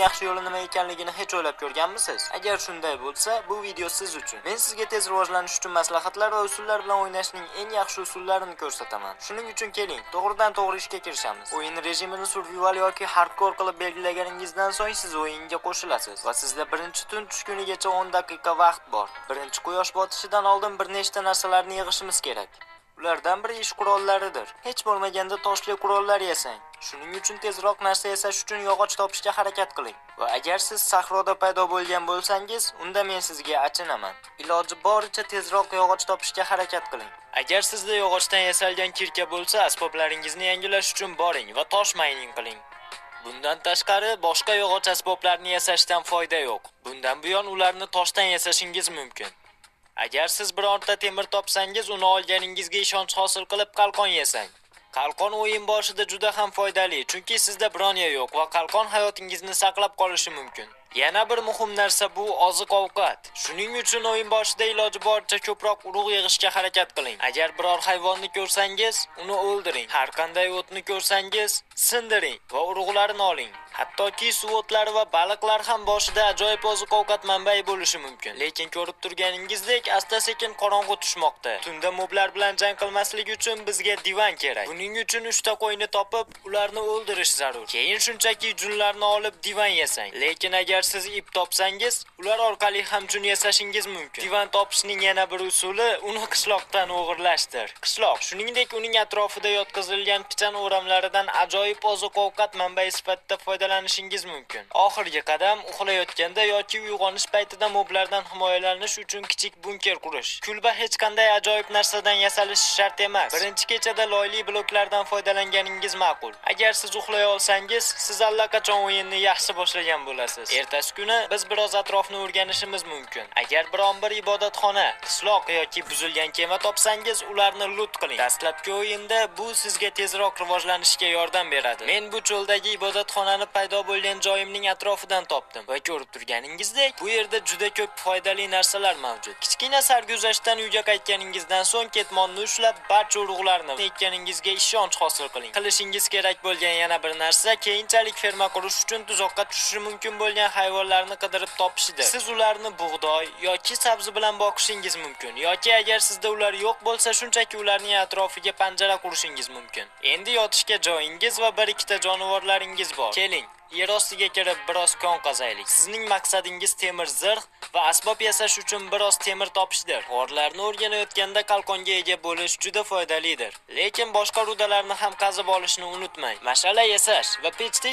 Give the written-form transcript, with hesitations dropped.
yaxshi yo'li nima ekanligini hech o'ylab ko'rganmisiz? Agar shunday bo'lsa, bu video siz uchun. Men sizga tez rivojlanish uchun maslahatlar va usullar bilan o'ynashning eng yaxshi usullarini ko'rsataman. Shuning uchun keling, to'g'ridan-to'g'ri ishga kirishamiz. O'yin rejimini survival yoki hardcore qilib belgilaganingizdan so'ng siz o'yinga qo'shilasiz va sizda birinchi tun tushkunigacha 10 daqiqa vaqt bor. Birinchi quyosh botishidan oldin bir nechta narsalarni yig'ishimiz kerak. Ulardan biri ish qurollaridir. Hech bo'lmaganda toshli qurollar yasang. Shuning uchun tezroq narsa yasash uchun yog'och topishga harakat qiling. Va agar siz sahroda paydo bo'lgan bo'lsangiz, unda men sizga achinaman. Iloji boricha tezroq yog'och topishga harakat qiling. Agar sizda yog'ochdan yasalgan kirka bo'lsa, asboblaringizni yangilash uchun boring va tosh mining qiling. Bundan tashqari boshqa yog'och asboblarni yasashdan foyda yo'q. Bundan buyon ularni toshdan yasashingiz mumkin. Agar siz birorta temir topsangiz, uni olganingizga ishonch hosil qilib qalqon yasang. Qalqon o'yin boshida juda ham foydali, chunki sizda bronza yo'q va qalqon hayotingizni saqlab qolishi mumkin. Yana bir muhim narsa bu oziq-ovqat. Shuning uchun o'yin boshida iloji boricha ko'proq urug' yig'ishga harakat qiling. Agar biror hayvonni ko'rsangiz, uni o'ldiring. Har qanday o'tni ko'rsangiz, sindiring va urug'larini oling. Hattoki suv o'tlari va baliqlar ham boshida ajoyib oziq-ovqat manbai bo'lishi mumkin. Lekin ko'rib turganingizdek, asta-sekin qorong'u tushmoqda. Tunda moblar bilan jang qilmaslik uchun bizga divan kerak. Buning uchun 3 ta qo'yni topib, ularni o'ldirish zarur. Keyin shunchaki junlarni olib divan yasang. Lekin agar siz ip topsangiz, ular orqali ham jun yasashingiz mumkin. Divan topishning yana bir usuli uni qishloqdan o'g'irlashdir. Qishloq, shuningdek uning atrofida yotqizilgan pichan o'ramlaridan ajoyib oziq-ovqat manbai sifatida foydalanishingiz mumkin. Oxirgi qadam uxlayotganda yoki uyg'onish paytida moblardan himoyalanish uchun kichik bunker qurish. Kulba hech qanday ajoyib narsadan yasalishi shart emas. Birinchi kechada loyli bloklardan foydalanganingiz ma'qul. Agar siz uxlay olsangiz, siz allaqachon o'yinni yaxshi boshlagan bo'lasiz. Ertasi kuni biz biroz atrofni o'rganishimiz mumkin. Agar biron bir ibodatxona, qishloq yoki buzilgan kema topsangiz, ularni loot qiling. Dastlabki o'yinda bu sizga tezroq rivojlanishga yordam beradi. Men bu cho'ldagi ibodatxonani paydo bo'lgan joyimning atrofidan topdim va ko'rib turganingizdek, bu yerda juda ko'p foydali narsalar mavjud. Kichkina sarguzashtdan uyga qaytganingizdan so'ng ketmonni ushlab, barcha urug'larni ekkaningizga ishonch hosil qiling. Qilishingiz kerak bo'lgan yana bir narsa keyinchalik ferma qurish uchun tuzoqqa tushishi mumkin bo'lgan hayvonlarni qidirib topishidir. Siz ularni bug'doy yoki sabzi bilan boqishingiz mumkin, yoki agar sizda ular yo'q bo'lsa, shunchaki ularning atrofiga panjara qurishingiz mumkin. Endi yotishga joyingiz va bir ikkita jonivorlaringiz bor. Keling, yer ostiga kirib biroz kon qazaylik. Sizning maqsadingiz temir zirh va asbob yasash uchun biroz temir topishdir. G'orlarni o'rganayotganda qalqonga ega bo'lish juda foydalidir. Lekin boshqa rudalarni ham qazib olishni unutmang. Mash'ala yasash va pechda